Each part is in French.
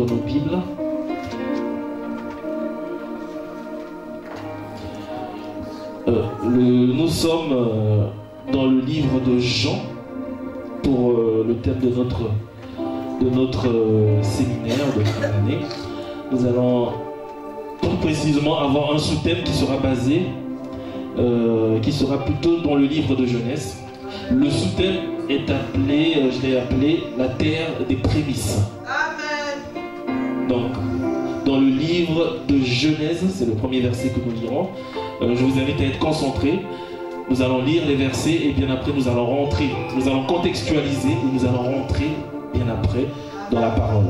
nos Bibles. Nous sommes dans le livre de Jean pour le thème de notre séminaire de fin d'année. Nous allons plus précisément avoir un sous-thème qui sera basé, qui sera plutôt dans le livre de Genèse. Le sous-thème est appelé, je l'ai appelé la terre des prémices. Amen. Donc, dans le livre de Genèse, c'est le premier verset que nous lirons. Je vous invite à être concentrés. Nous allons lire les versets et bien après nous allons rentrer, nous allons contextualiser et nous allons rentrer bien après dans la parole.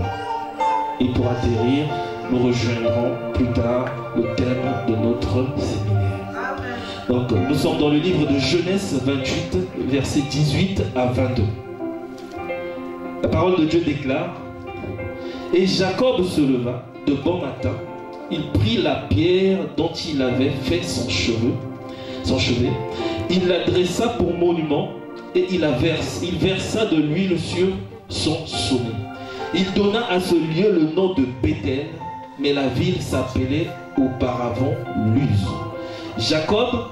Et pour atterrir, nous rejoindrons plus tard le thème de notre séminaire. Donc nous sommes dans le livre de Genèse 28, versets 18 à 22. La parole de Dieu déclare: Et Jacob se leva de bon matin, il prit la pierre dont il avait fait son chevet, il la dressa pour monument et il versa de l'huile sur son sommet. Il donna à ce lieu le nom de Béthel, mais la ville s'appelait auparavant Luz. Jacob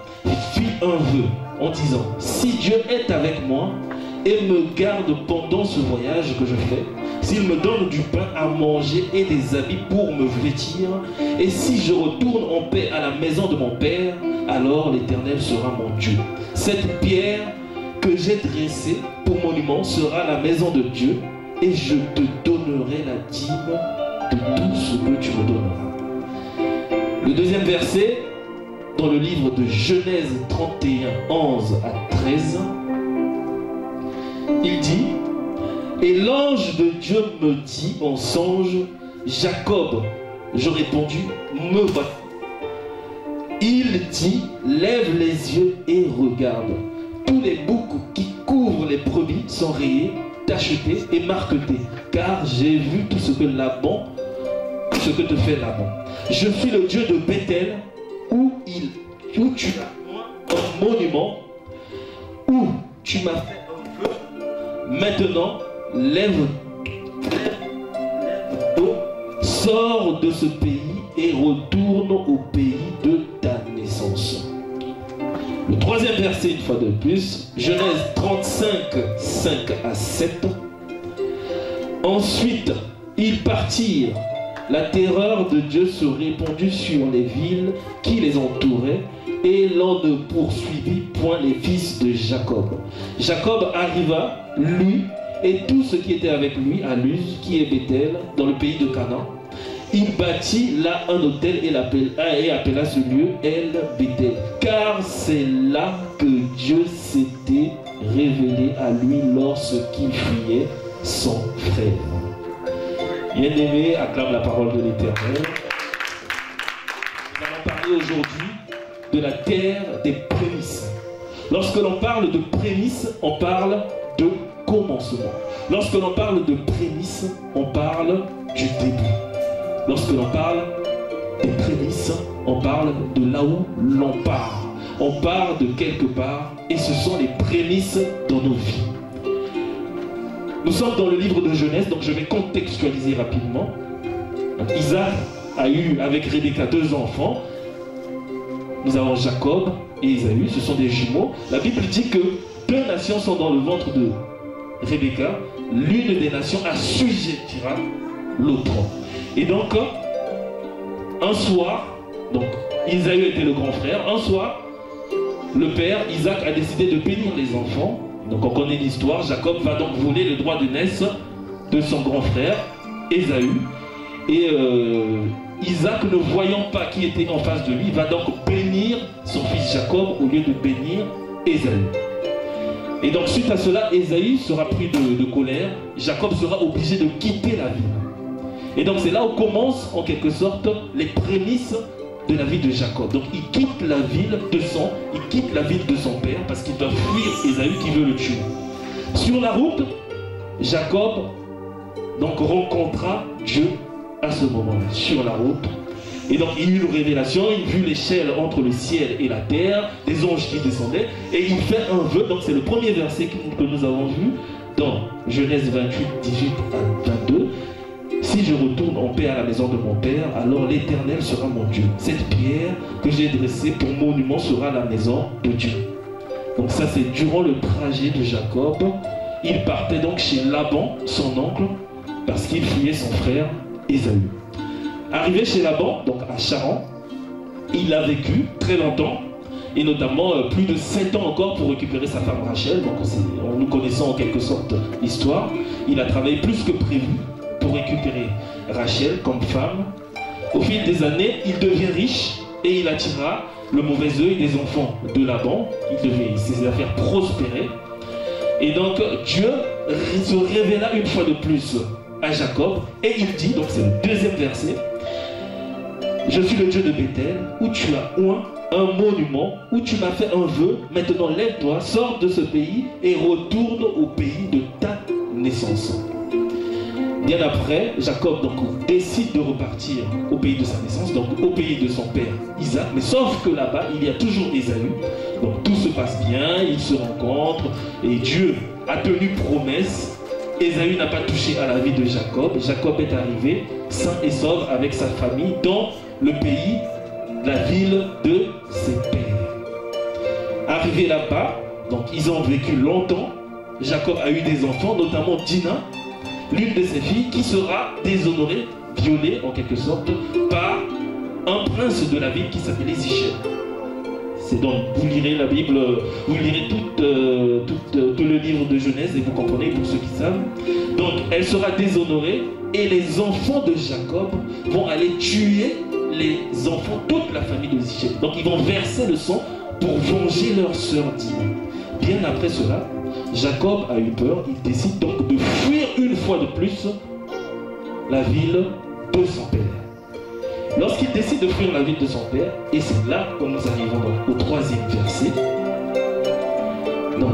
fit un vœu en disant: Si Dieu est avec moi et me garde pendant ce voyage que je fais, s'il me donne du pain à manger et des habits pour me vêtir, et si je retourne en paix à la maison de mon père, alors l'Éternel sera mon Dieu. Cette pierre que j'ai dressée pour monument sera la maison de Dieu, et je te donnerai la dîme de tout ce que tu me donneras. Le deuxième verset, dans le livre de Genèse 31, 11 à 13, il dit: Et l'ange de Dieu me dit en songe: Jacob. Je répondis: Me voilà. Il dit: Lève les yeux et regarde. Tous les boucs qui couvrent les brebis sont rayés, tachetés et marquetés, car j'ai vu tout ce que te fait Laban. Je suis le Dieu de Béthel, où tu as un monument, où tu m'as fait un vœu. Maintenant, lève-toi, sors de ce pays et retourne au pays de ta naissance. Le troisième verset, une fois de plus, Genèse 35, 5 à 7. Ensuite, ils partirent. La terreur de Dieu se répandit sur les villes qui les entouraient, et l'on ne poursuivit point les fils de Jacob. Jacob arriva, lui, et tout ce qui était avec lui, à Luz, qui est Béthel, dans le pays de Canaan. Il bâtit là un autel et appela ce lieu El Béthel, car c'est là que Dieu s'était révélé à lui lorsqu'il fuyait son frère. Bien-aimé, acclame la parole de l'Éternel. Nous allons parler aujourd'hui de la terre des prémices. Lorsque l'on parle de prémices, on parle de commencement. Lorsque l'on parle de prémices, on parle du début. Lorsque l'on parle des prémices, on parle de là où l'on part. On part de quelque part et ce sont les prémices dans nos vies. Nous sommes dans le livre de Genèse, donc je vais contextualiser rapidement. Isaac a eu avec Rebecca 2 enfants. Nous avons Jacob et Ésaü, ce sont des jumeaux. La Bible dit que 2 nations sont dans le ventre de Rebecca. L'une des nations assujettira l'autre. Et donc, un soir, donc Ésaü était le grand frère, un soir, le père, Isaac, a décidé de bénir les enfants. Donc on connaît l'histoire, Jacob va donc voler le droit de naissance de son grand frère, Ésaü. Et Isaac, ne voyant pas qui était en face de lui, va donc bénir son fils Jacob au lieu de bénir Ésaü. Et donc suite à cela, Ésaü sera pris de colère, Jacob sera obligé de quitter la ville. Et donc c'est là où commencent en quelque sorte les prémices de la vie de Jacob. Donc il quitte la ville de son père parce qu'il doit fuir Ésaü qui veut le tuer. Sur la route, Jacob donc rencontra Dieu à ce moment-là, sur la route. Et donc il eut une révélation, il vit l'échelle entre le ciel et la terre, des anges qui descendaient, et il fait un vœu. Donc c'est le premier verset que nous avons vu dans Genèse 28, 18 à 22. si je retourne en paix à la maison de mon père, alors l'Éternel sera mon Dieu. Cette pierre que j'ai dressée pour monument sera la maison de Dieu. Donc ça, c'est durant le trajet de Jacob. Il partait donc chez Laban, son oncle, parce qu'il fuyait son frère Ésaü. Arrivé chez Laban, donc à Charan, il a vécu très longtemps, et notamment plus de 7 ans encore pour récupérer sa femme Rachel. Donc nous connaissons en quelque sorte l'histoire. Il a travaillé plus que prévu pour récupérer Rachel comme femme. Au fil des années, il devient riche et il attira le mauvais œil des enfants de Laban. Ses affaires prospéraient. Et donc Dieu se révéla une fois de plus à Jacob et il dit, donc c'est le deuxième verset: je suis le Dieu de Bethel, où tu as oint un monument, où tu m'as fait un vœu. Maintenant lève-toi, sors de ce pays et retourne au pays de ta naissance. Bien après, Jacob donc décide de repartir au pays de sa naissance, donc au pays de son père Isaac, mais sauf que là-bas, il y a toujours Ésaü. Donc tout se passe bien, ils se rencontrent, et Dieu a tenu promesse. Ésaü n'a pas touché à la vie de Jacob. Jacob est arrivé sain et sauf avec sa famille dans le pays, la ville de ses pères. Arrivé là-bas, donc ils ont vécu longtemps. Jacob a eu des enfants, notamment Dina, l'une de ses filles, qui sera déshonorée, violée en quelque sorte, par un prince de la ville qui s'appelait Zichem. C'est donc, vous lirez la Bible, vous lirez tout le livre de Genèse et vous comprenez pour ceux qui savent. Donc elle sera déshonorée et les enfants de Jacob vont aller tuer les enfants, toute la famille de Zichem. Donc ils vont verser le sang pour venger leur sœur Dina. Bien après cela, Jacob a eu peur, il décide donc de fuir une fois de plus la ville de son père. Lorsqu'il décide de fuir la ville de son père, et c'est là que nous arrivons donc au troisième verset. Donc,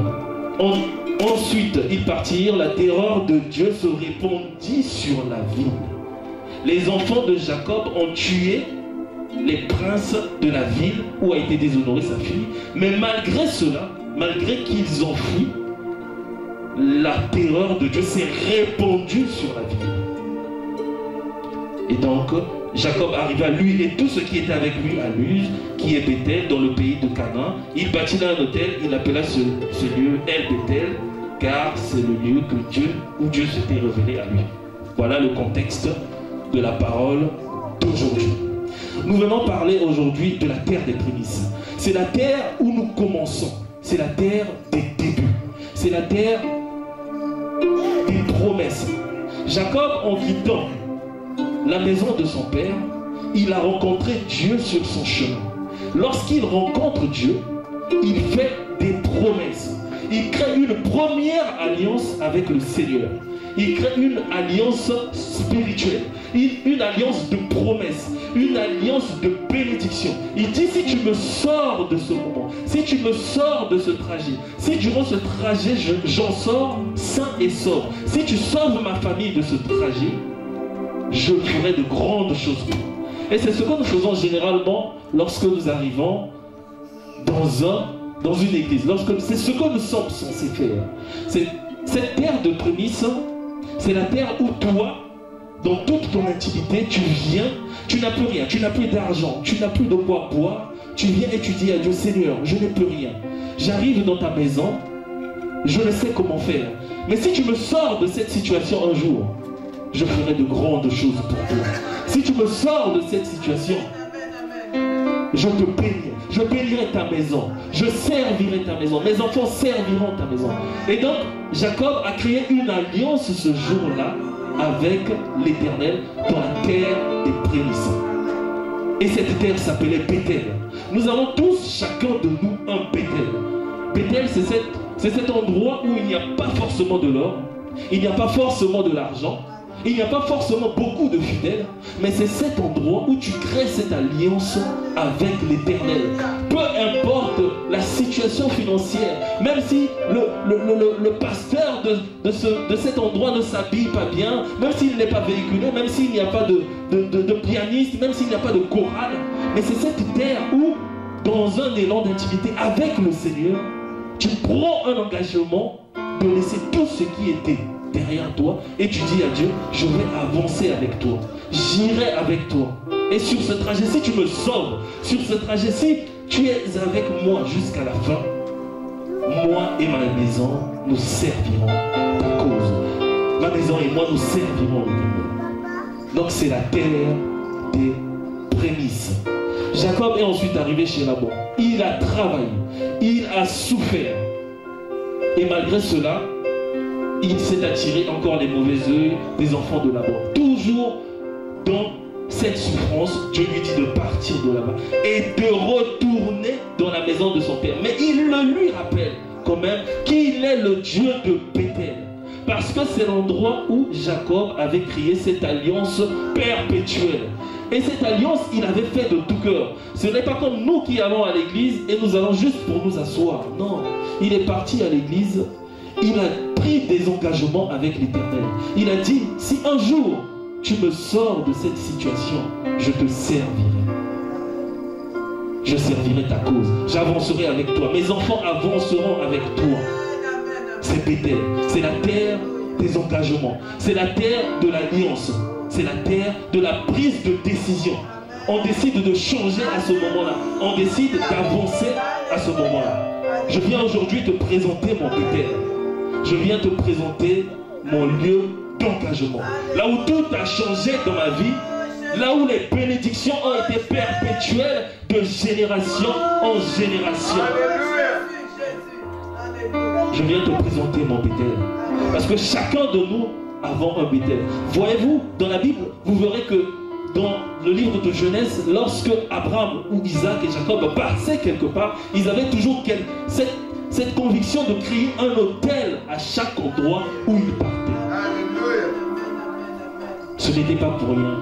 ensuite, ils partirent, la terreur de Dieu se répandit sur la ville. Les enfants de Jacob ont tué les princes de la ville où a été déshonorée sa fille, mais malgré cela, malgré qu'ils ont fui, la terreur de Dieu s'est répandue sur la ville. Et donc, Jacob arriva, lui et tout ce qui était avec lui, à Luz, qui est Bethel, dans le pays de Canaan. Il bâtit là un hôtel, il appela ce lieu El Bethel, car c'est le lieu où Dieu s'était révélé à lui. Voilà le contexte de la parole d'aujourd'hui. Nous venons parler aujourd'hui de la terre des prémices. C'est la terre où nous commençons. C'est la terre des débuts. C'est la terre des promesses. Jacob, en quittant la maison de son père, il a rencontré Dieu sur son chemin. Lorsqu'il rencontre Dieu, il fait des promesses. Il crée une première alliance avec le Seigneur. Il crée une alliance spirituelle, une alliance de promesses, une alliance de bénédiction. Il dit, si tu me sors de ce moment, si tu me sors de ce trajet, si durant ce trajet j'en sors sain et sauf, si tu sauves ma famille de ce trajet, je ferai de grandes choses pour vous. Et c'est ce que nous faisons généralement lorsque nous arrivons dans une église. C'est ce que nous sommes censés faire. Cette terre de prémices, c'est la terre où toi, dans toute ton intimité, tu viens, tu n'as plus rien, tu n'as plus d'argent, tu n'as plus de quoi boire, tu viens et tu dis à Dieu, Seigneur, je n'ai plus rien. J'arrive dans ta maison, je ne sais comment faire. Mais si tu me sors de cette situation un jour, je ferai de grandes choses pour toi. Si tu me sors de cette situation, je te bénirai. Je bénirai ta maison. Je servirai ta maison. Mes enfants serviront ta maison. Et donc, Jacob a créé une alliance ce jour-là avec l'Éternel dans la terre des prémices. Et cette terre s'appelait Bethel. Nous avons tous, chacun de nous, un Bethel. Bethel, c'est cet endroit où il n'y a pas forcément de l'or, il n'y a pas forcément de l'argent, il n'y a pas forcément beaucoup de fidèles, mais c'est cet endroit où tu crées cette alliance avec l'Éternel. Peu importe la situation financière, même si le pasteur de cet endroit ne s'habille pas bien, même s'il n'est pas véhiculé, même s'il n'y a pas de pianiste, même s'il n'y a pas de chorale, mais c'est cette terre où, dans un élan d'intimité avec le Seigneur, tu prends un engagement de laisser tout ce qui était derrière toi et tu dis à Dieu, je vais avancer avec toi, j'irai avec toi. Et sur ce trajet-ci, tu me sauves. Sur ce trajet-ci, tu es avec moi jusqu'à la fin. Moi et ma maison, nous servirons ta cause. Ma maison et moi, nous servirons l'Éternel. Donc c'est la terre des prémices. Jacob est ensuite arrivé chez Laban. Il a travaillé, il a souffert. Et malgré cela, il s'est attiré encore les mauvais yeux des enfants de Laban. Toujours dans cette souffrance, Dieu lui dit de partir de là-bas et de retourner dans la maison de son père. Mais il le lui rappelle quand même qu'il est le Dieu de Bethel. Parce que c'est l'endroit où Jacob avait créé cette alliance perpétuelle. Et cette alliance, il avait fait de tout cœur. Ce n'est pas comme nous qui allons à l'église et nous allons juste pour nous asseoir. Non, il est parti à l'église, il a pris des engagements avec l'Éternel. Il a dit, si un jour tu me sors de cette situation, je te servirai. Je servirai ta cause. J'avancerai avec toi. Mes enfants avanceront avec toi. C'est Bethel. C'est la terre des engagements. C'est la terre de l'alliance. C'est la terre de la prise de décision. On décide de changer à ce moment-là. On décide d'avancer à ce moment-là. Je viens aujourd'hui te présenter mon Bethel. Je viens te présenter mon lieu d'engagement. Là où tout a changé dans ma vie, là où les bénédictions ont été perpétuelles de génération en génération. Je viens te présenter mon Bethel. Parce que chacun de nous avons un Bethel. Voyez-vous, dans la Bible, vous verrez que dans le livre de Genèse, lorsque Abraham ou Isaac et Jacob passaient quelque part, ils avaient toujours cette conviction de créer un autel à chaque endroit où ils partaient. Ce n'était pas pour rien.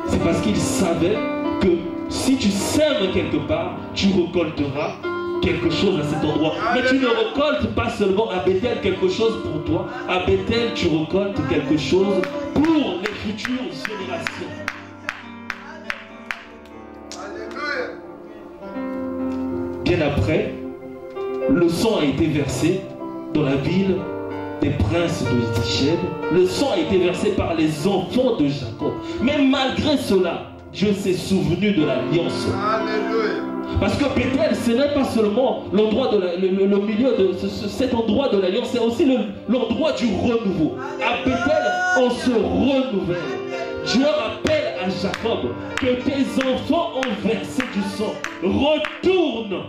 C'est parce qu'ils savaient que si tu sèmes quelque part, tu récolteras quelque chose à cet endroit. Mais tu ne récoltes pas seulement à Bethel quelque chose pour toi. À Bethel, tu récoltes quelque chose pour les futures générations. Bien après, le sang a été versé dans la ville des princes de Sichem. Le sang a été versé par les enfants de Jacob. Mais malgré cela, Dieu s'est souvenu de l'alliance. Parce que Bethel, ce n'est pas seulement l'endroit de le milieu de cet endroit de l'alliance, c'est aussi l'endroit du renouveau. À Bethel, on se renouvelle. Dieu rappelle à Jacob que tes enfants ont versé du sang. Retourne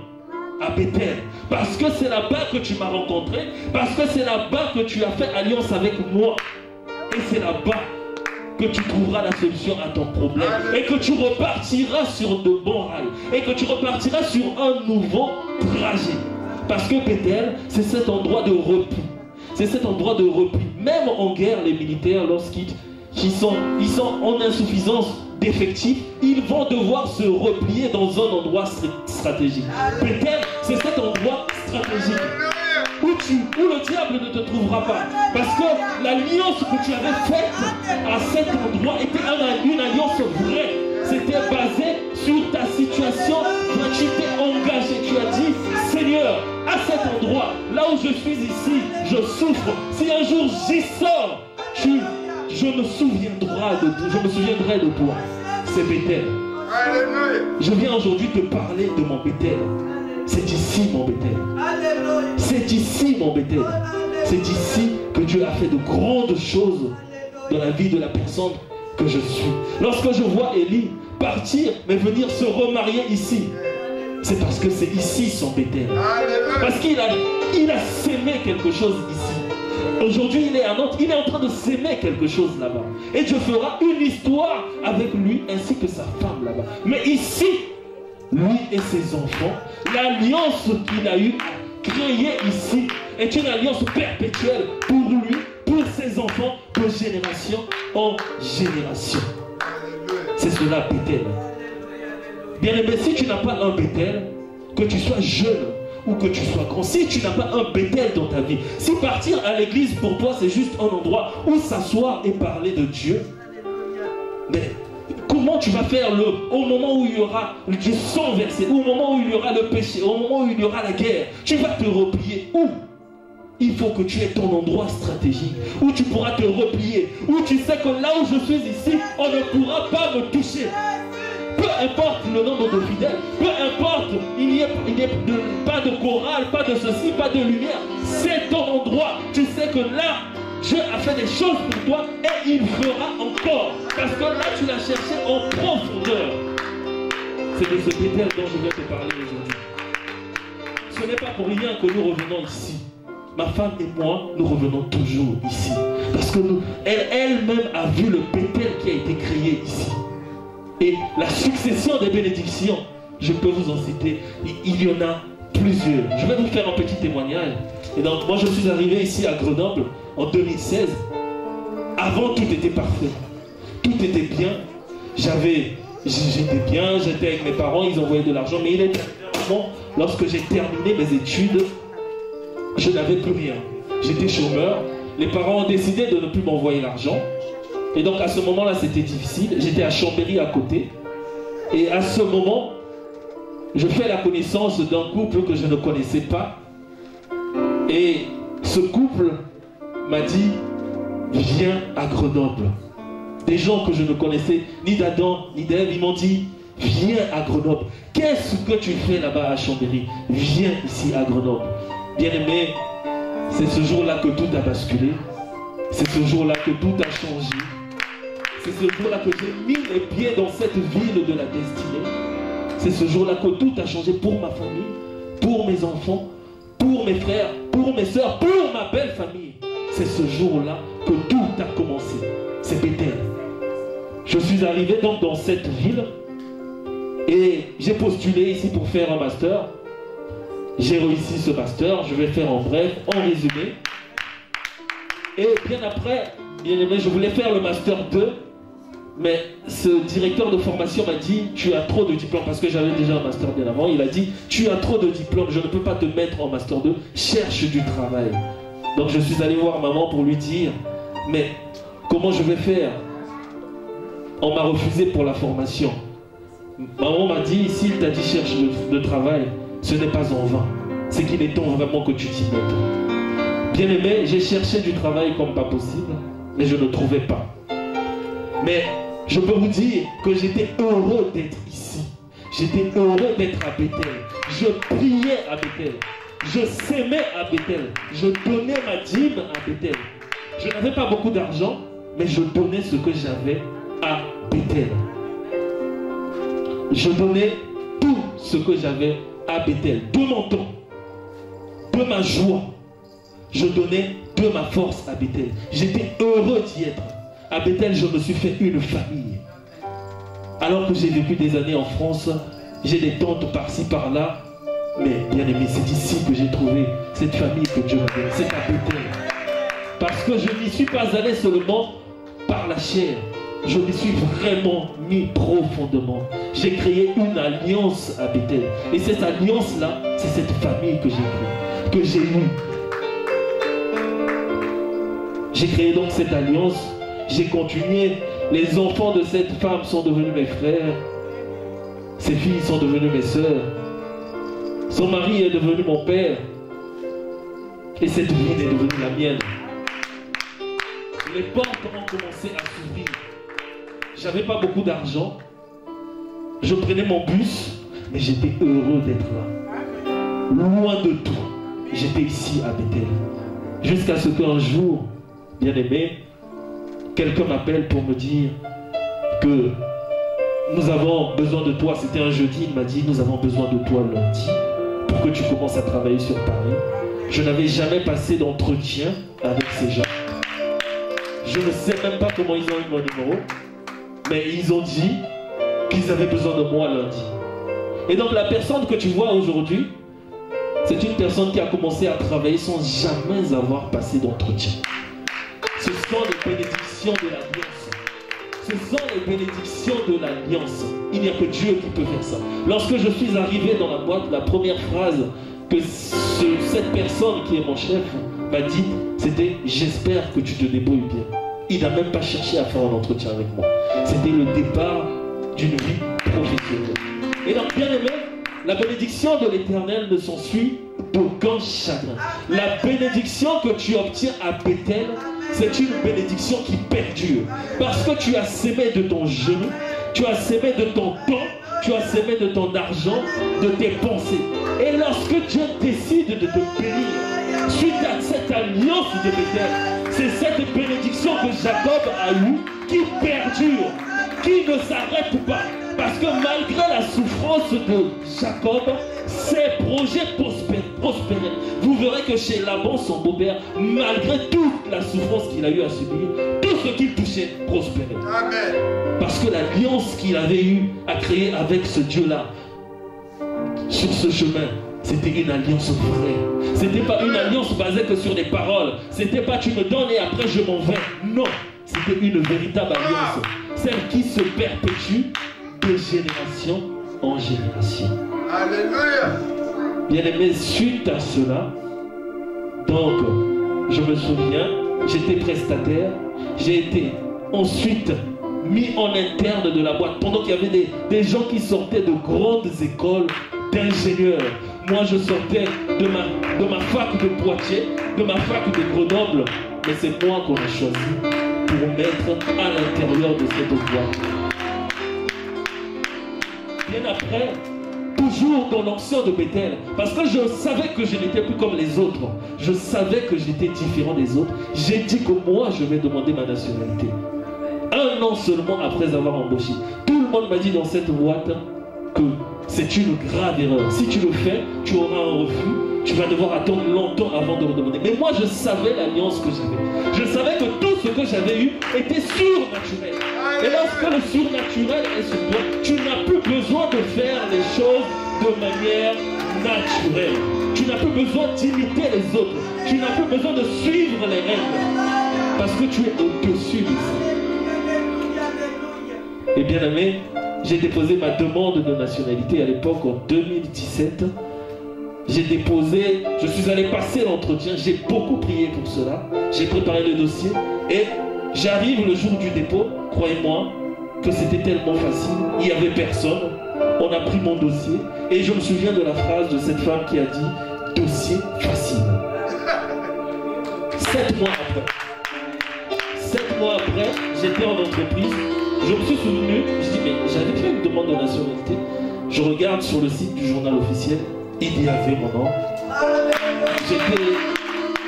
à Bethel, parce que c'est là-bas que tu m'as rencontré, parce que c'est là-bas que tu as fait alliance avec moi, et c'est là-bas que tu trouveras la solution à ton problème, et que tu repartiras sur de bons rails, et que tu repartiras sur un nouveau trajet, parce que Bethel, c'est cet endroit de repos, c'est cet endroit de repos. Même en guerre, les militaires, lorsqu'ils sont en insuffisance d'effectifs, ils vont devoir se replier dans un endroit stratégique. Bethel, c'est cet endroit stratégique où le diable ne te trouvera pas. Parce que l'alliance que tu avais faite à cet endroit était une alliance vraie. C'était basé sur ta situation. Toi, tu t'es engagé. Tu as dit, Seigneur, à cet endroit, là où je suis ici, je souffre. Si un jour j'y sors, je me souviendrai de toi. C'est Bethel. Je viens aujourd'hui te parler de mon Bethel. C'est ici mon Bethel. C'est ici mon Bethel. C'est ici que Dieu a fait de grandes choses dans la vie de la personne que je suis. Lorsque je vois Élie partir, mais venir se remarier ici, c'est parce que c'est ici son Bethel. Parce qu'il a sémé quelque chose ici. Aujourd'hui, il est à Nantes, il est en train de s'aimer quelque chose là-bas. Et Dieu fera une histoire avec lui ainsi que sa femme là-bas. Mais ici, lui et ses enfants, l'alliance qu'il a eue à créer ici est une alliance perpétuelle pour lui, pour ses enfants, de génération en génération. C'est cela, Bethel. Bien aimé, si tu n'as pas un Bethel, que tu sois jeune ou que tu sois grand, si tu n'as pas un Bethel dans ta vie, si partir à l'église pour toi c'est juste un endroit où s'asseoir et parler de Dieu, mais comment tu vas faire au moment où il y aura du sang versé, au moment où il y aura le péché, au moment où il y aura la guerre, tu vas te replier où? il faut que tu aies ton endroit stratégique où tu pourras te replier, où tu sais que là où je suis ici, on ne pourra pas me toucher. Peu importe le nombre de fidèles, peu importe, il n'y a pas de chorale, pas de ceci, pas de lumière. C'est ton endroit. Tu sais que là, Dieu a fait des choses pour toi et il fera encore. Parce que là, tu l'as cherché en profondeur. C'est de ce Bethel dont je vais te parler aujourd'hui. Ce n'est pas pour rien que nous revenons ici. Ma femme et moi, nous revenons toujours ici. Parce que elle-même a vu le Bethel qui a été créé ici. Et la succession des bénédictions, je peux vous en citer, il y en a plusieurs. Je vais vous faire un petit témoignage. Et donc, moi, je suis arrivé ici à Grenoble en 2016. Avant, tout était parfait. Tout était bien. J'étais bien, j'étais avec mes parents, ils envoyaient de l'argent. Mais il était bon, lorsque j'ai terminé mes études, je n'avais plus rien. J'étais chômeur. Les parents ont décidé de ne plus m'envoyer l'argent. Et donc à ce moment-là, c'était difficile. J'étais à Chambéry à côté. Et à ce moment, je fais la connaissance d'un couple que je ne connaissais pas. Et ce couple m'a dit, viens à Grenoble. Des gens que je ne connaissais ni d'Adam ni d'Ève, ils m'ont dit, viens à Grenoble. Qu'est-ce que tu fais là-bas à Chambéry? Viens ici à Grenoble. Bien-aimé, c'est ce jour-là que tout a basculé. C'est ce jour-là que tout a changé. C'est ce jour-là que j'ai mis les pieds dans cette ville de la destinée. C'est ce jour-là que tout a changé pour ma famille, pour mes enfants, pour mes frères, pour mes soeurs, pour ma belle famille. C'est ce jour-là que tout a commencé. C'est Bethel. Je suis arrivé donc dans cette ville et j'ai postulé ici pour faire un master. J'ai réussi ce master, je vais faire en bref, en résumé. Et bien après, bien aimé, je voulais faire le master 2. Mais ce directeur de formation m'a dit, tu as trop de diplômes, parce que j'avais déjà un master bien avant. Il a dit, tu as trop de diplômes, je ne peux pas te mettre en master 2, cherche du travail. Donc je suis allé voir maman pour lui dire, mais comment je vais faire? On m'a refusé pour la formation. Maman m'a dit, s'il t'a dit cherche le travail, ce n'est pas en vain. C'est qu'il est temps vraiment que tu t'y mettes. Bien aimé, j'ai cherché du travail comme pas possible, mais je ne trouvais pas. Mais je peux vous dire que j'étais heureux d'être ici. J'étais heureux d'être à Bethel. Je priais à Bethel. Je s'aimais à Bethel. Je donnais ma dîme à Bethel. Je n'avais pas beaucoup d'argent, mais je donnais ce que j'avais à Bethel. Je donnais tout ce que j'avais à Bethel. De mon temps, de ma joie. Je donnais de ma force à Bethel. J'étais heureux d'y être. À Bethel, je me suis fait une famille. Alors que j'ai vécu des années en France, j'ai des tantes par-ci, par-là. Mais bien aimé, c'est ici que j'ai trouvé cette famille que Dieu m'a donnée. C'est à Bethel. Parce que je n'y suis pas allé seulement par la chair. Je m'y suis vraiment mis profondément. J'ai créé une alliance à Bethel. Et cette alliance-là, c'est cette famille que j'ai créée, que j'ai eue. J'ai créé donc cette alliance. J'ai continué. Les enfants de cette femme sont devenus mes frères. Ses filles sont devenues mes sœurs. Son mari est devenu mon père. Et cette ville est devenue la mienne. Les portes ont commencé à s'ouvrir. J'avais pas beaucoup d'argent. Je prenais mon bus, mais j'étais heureux d'être là. Loin de tout. J'étais ici à Bethel. Jusqu'à ce qu'un jour, bien aimé, quelqu'un m'appelle pour me dire que nous avons besoin de toi. C'était un jeudi, il m'a dit, nous avons besoin de toi lundi pour que tu commences à travailler sur Paris. Je n'avais jamais passé d'entretien avec ces gens. Je ne sais même pas comment ils ont eu mon numéro, mais ils ont dit qu'ils avaient besoin de moi lundi. Et donc la personne que tu vois aujourd'hui, c'est une personne qui a commencé à travailler sans jamais avoir passé d'entretien. Ce sont les bénédictions de l'alliance. Ce sont les bénédictions de l'alliance. Il n'y a que Dieu qui peut faire ça. Lorsque je suis arrivé dans la boîte, la première phrase que cette personne qui est mon chef m'a dit, c'était « J'espère que tu te débrouilles bien ». Il n'a même pas cherché à faire un entretien avec moi. C'était le départ d'une vie professionnelle. Et donc, bien aimé, la bénédiction de l'Éternel ne s'ensuit d'aucun chagrin. La bénédiction que tu obtiens à Bethel, c'est une bénédiction qui perdure. Parce que tu as sémé de ton genou, tu as sémé de ton temps, tu as sémé de ton argent, de tes pensées. Et lorsque Dieu décide de te bénir, suite à cette alliance de Bethel, c'est cette bénédiction que Jacob a eue qui perdure, qui ne s'arrête pas. Parce que malgré la souffrance de Jacob, ses projets prospéraient. Vous verrez que chez Laban, son beau-père, malgré toute la souffrance qu'il a eu à subir, tout ce qu'il touchait prospérait. Amen. Parce que l'alliance qu'il avait eue à créer avec ce Dieu-là, sur ce chemin, c'était une alliance vraie. C'était pas une alliance basée que sur des paroles. C'était pas tu me donnes et après je m'en vais. Non, c'était une véritable alliance. Celle qui se perpétue de génération en génération. Alléluia. Bien aimé, suite à cela, donc, je me souviens, j'étais prestataire, j'ai été ensuite mis en interne de la boîte, pendant qu'il y avait des gens qui sortaient de grandes écoles d'ingénieurs. Moi, je sortais de ma fac de Poitiers, de ma fac de Grenoble, mais c'est moi qu'on a choisi pour mettre à l'intérieur de cette boîte. Bien après, toujours dans l'onction de Bethel, parce que je savais que je n'étais plus comme les autres, je savais que j'étais différent des autres, j'ai dit que moi je vais demander ma nationalité. 1 an seulement après avoir embauché. Tout le monde m'a dit dans cette boîte que c'est une grave erreur. Si tu le fais, tu auras un refus, tu vas devoir attendre longtemps avant de redemander. Mais moi je savais l'alliance que j'avais. Je savais que tout ce que j'avais eu était surnaturel. Et lorsque le surnaturel est sur toi, tu n'as plus besoin de faire les choses de manière naturelle. Tu n'as plus besoin d'imiter les autres. Tu n'as plus besoin de suivre les règles. Parce que tu es au-dessus de ça. Et bien aimé, j'ai déposé ma demande de nationalité à l'époque en 2017. J'ai déposé, je suis allé passer l'entretien, j'ai beaucoup prié pour cela. J'ai préparé le dossier et j'arrive le jour du dépôt. Croyez-moi que c'était tellement facile, il n'y avait personne. On a pris mon dossier et je me souviens de la phrase de cette femme qui a dit « dossier facile ». 7 mois après, j'étais en entreprise. Je me suis souvenu, je dis mais j'avais fait une demande de nationalité. Je regarde sur le site du journal officiel, il y avait mon nom.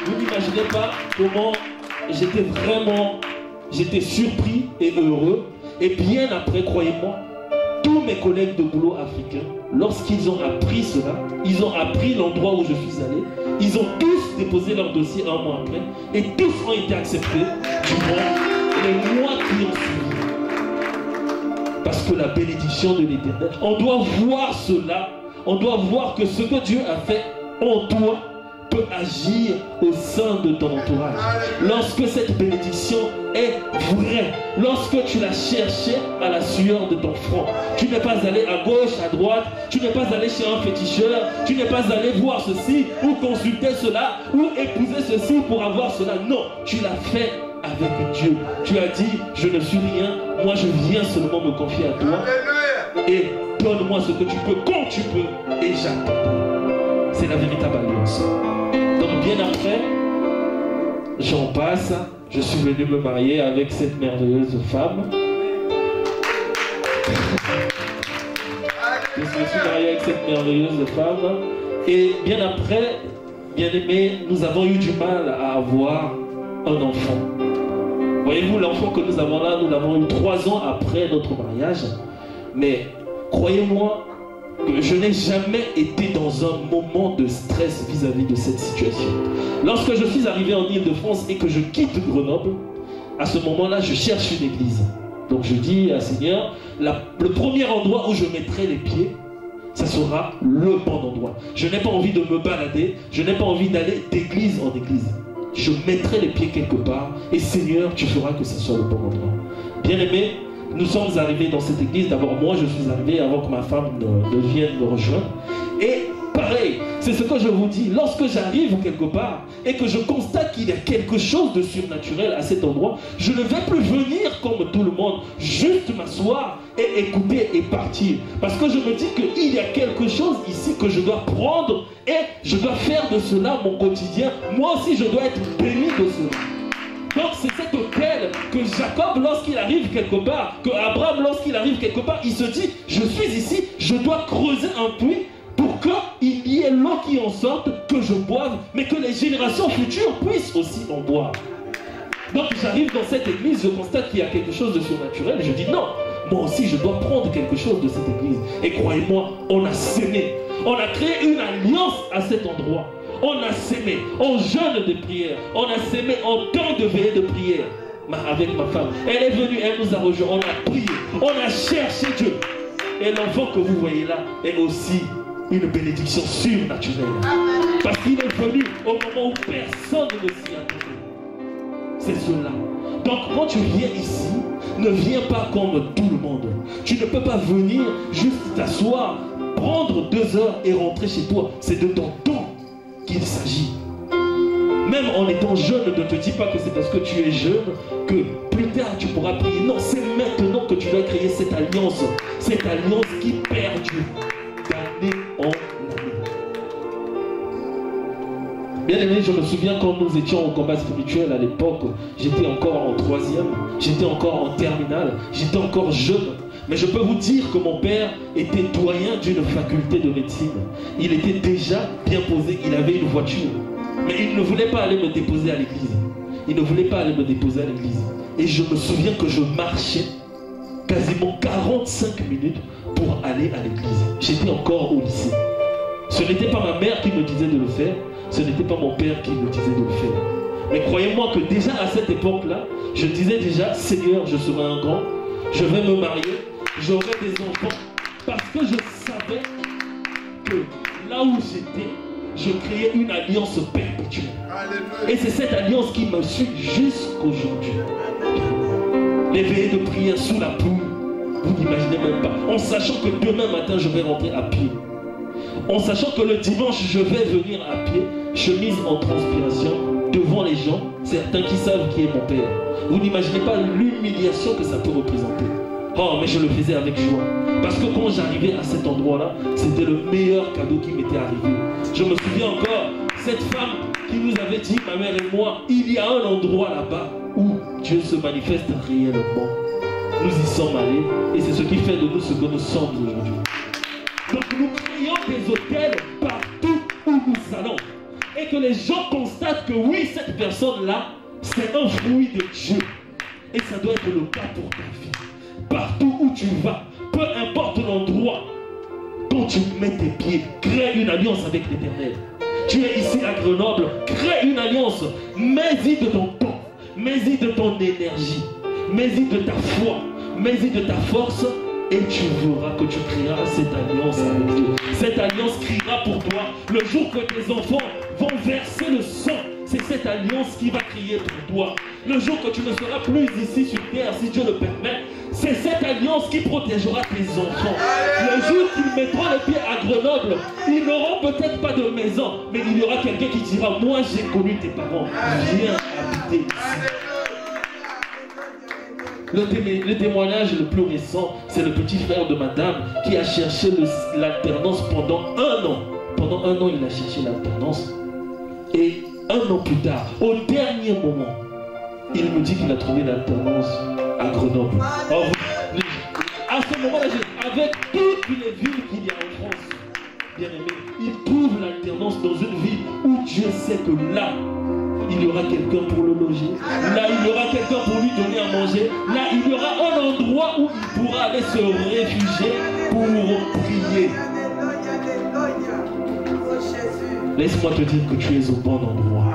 Vous n'imaginez pas comment j'étais surpris et heureux. Et bien après, croyez-moi, tous mes collègues de boulot africains, lorsqu'ils ont appris cela, ils ont appris l'endroit où je suis allé, ils ont tous déposé leur dossier 1 mois après, et tous ont été acceptés durant les mois qui ont suivi. Parce que la bénédiction de l'Éternel, on doit voir cela, on doit voir que ce que Dieu a fait en toi peut agir au sein de ton entourage. Lorsque cette bénédiction est vraie, lorsque tu l'as cherchée à la sueur de ton front, tu n'es pas allé à gauche, à droite, tu n'es pas allé chez un féticheur, tu n'es pas allé voir ceci ou consulter cela ou épouser ceci pour avoir cela. Non, tu l'as fait avec Dieu. Tu as dit, je ne suis rien, moi je viens seulement me confier à toi. Et donne-moi ce que tu peux, quand tu peux, et j'attends. C'est la véritable alliance. Donc bien après, j'en passe, je suis venu me marier avec cette merveilleuse femme. Je me suis marié avec cette merveilleuse femme. Et bien après, bien aimé, nous avons eu du mal à avoir un enfant. Voyez-vous, l'enfant que nous avons là, nous l'avons eu 3 ans après notre mariage. Mais croyez-moi que je n'ai jamais été dans un moment de stress vis-à-vis de cette situation. Lorsque je suis arrivé en Île-de-France et que je quitte Grenoble, à ce moment-là, je cherche une église. Donc je dis à Seigneur, le premier endroit où je mettrai les pieds, ça sera le bon endroit. Je n'ai pas envie de me balader, je n'ai pas envie d'aller d'église en église. Je mettrai les pieds quelque part et Seigneur, tu feras que ce soit le bon endroit. Bien aimé, nous sommes arrivés dans cette église. D'abord, moi, je suis arrivé avant que ma femme ne vienne me rejoindre. Et pareil, c'est ce que je vous dis. Lorsque j'arrive quelque part et que je constate qu'il y a quelque chose de surnaturel à cet endroit, je ne vais plus venir comme tout le monde, juste m'asseoir et écouter et partir. Parce que je me dis qu'il y a quelque chose ici que je dois prendre et je dois faire de cela mon quotidien. Moi aussi, je dois être béni de cela. Donc c'est cet auquel que Jacob, lorsqu'il arrive quelque part, que Abraham, lorsqu'il arrive quelque part, il se dit, je suis ici, je dois creuser un puits pour qu'il y ait l'eau qui en sorte, que je boive, mais que les générations futures puissent aussi en boire. Donc j'arrive dans cette église, je constate qu'il y a quelque chose de surnaturel, et je dis non, moi aussi je dois prendre quelque chose de cette église. Et croyez-moi, on a sémé, on a créé une alliance à cet endroit. On a sémé en jeûne de prière, on a sémé en temps de veillée de prière. Avec ma femme, elle est venue, elle nous a rejoints, on a prié, on a cherché Dieu. Et l'enfant que vous voyez là est aussi une bénédiction surnaturelle. Parce qu'il est venu au moment où personne ne s'y attendait. C'est cela. Donc quand tu viens ici, ne viens pas comme tout le monde. Tu ne peux pas venir juste t'asseoir, prendre 2 heures et rentrer chez toi. C'est de ton temps qu'il s'agit. Même en étant jeune, ne te dis pas que c'est parce que tu es jeune que plus tard tu pourras prier. Non, c'est maintenant que tu dois créer cette alliance qui perdure d'année en année. Bien aimé, je me souviens quand nous étions au combat spirituel à l'époque, j'étais encore en 3e, j'étais encore en terminale, j'étais encore jeune. Mais je peux vous dire que mon père était doyen d'une faculté de médecine. Il était déjà bien posé, il avait une voiture. Mais il ne voulait pas aller me déposer à l'église. Il ne voulait pas aller me déposer à l'église. Et je me souviens que je marchais quasiment 45 minutes pour aller à l'église. J'étais encore au lycée. Ce n'était pas ma mère qui me disait de le faire, ce n'était pas mon père qui me disait de le faire. Mais croyez-moi que déjà à cette époque-là, je disais déjà, Seigneur, je serai un grand, je vais me marier, j'aurai des enfants, parce que je savais que là où j'étais, je créais une alliance perpétuelle. Et c'est cette alliance qui me suit jusqu'aujourd'hui. Les veillées de prière sous la pluie, vous n'imaginez même pas. En sachant que demain matin, je vais rentrer à pied. En sachant que le dimanche, je vais venir à pied, chemise en transpiration, devant les gens, certains qui savent qui est mon père. Vous n'imaginez pas l'humiliation que ça peut représenter. Oh, mais je le faisais avec joie. Parce que quand j'arrivais à cet endroit-là, c'était le meilleur cadeau qui m'était arrivé. Je me souviens encore, cette femme qui nous avait dit, ma mère et moi, il y a un endroit là-bas où Dieu se manifeste réellement. Nous y sommes allés et c'est ce qui fait de nous ce que nous sommes aujourd'hui. Donc nous créons des hôtels partout où nous allons. Et que les gens constatent que oui, cette personne-là, c'est un fruit de Dieu. Et ça doit être le cas pour ta vie. Partout où tu vas, peu importe l'endroit, quand tu mets tes pieds, crée une alliance avec l'Éternel. Tu es ici à Grenoble, crée une alliance. Mets-y de ton temps, mets-y de ton énergie, mets-y de ta foi, mets-y de ta force, et tu verras que tu créeras cette alliance avec Dieu. Cette alliance criera pour toi le jour que tes enfants vont verser le sang. C'est cette alliance qui va crier pour toi. Le jour que tu ne seras plus ici sur terre, si Dieu le permet, c'est cette alliance qui protégera tes enfants. Le jour qu'ils mettront les pieds à Grenoble, ils n'auront peut-être pas de maison, mais il y aura quelqu'un qui dira, moi j'ai connu tes parents, viens habiter ici. Le témoignage le plus récent, c'est le petit frère de madame qui a cherché l'alternance pendant 1 an. Pendant 1 an, il a cherché l'alternance. Et 1 an plus tard, au dernier moment, il me dit qu'il a trouvé l'alternance à Grenoble. Alors, à ce moment-là, avec toutes les villes qu'il y a en France, bien aimé, il trouve l'alternance dans une ville où Dieu sait que là, il y aura quelqu'un pour le loger. Là, il y aura quelqu'un pour lui donner à manger. Là, il y aura un endroit où il pourra aller se réfugier pour prier. Laisse-moi te dire que tu es au bon endroit.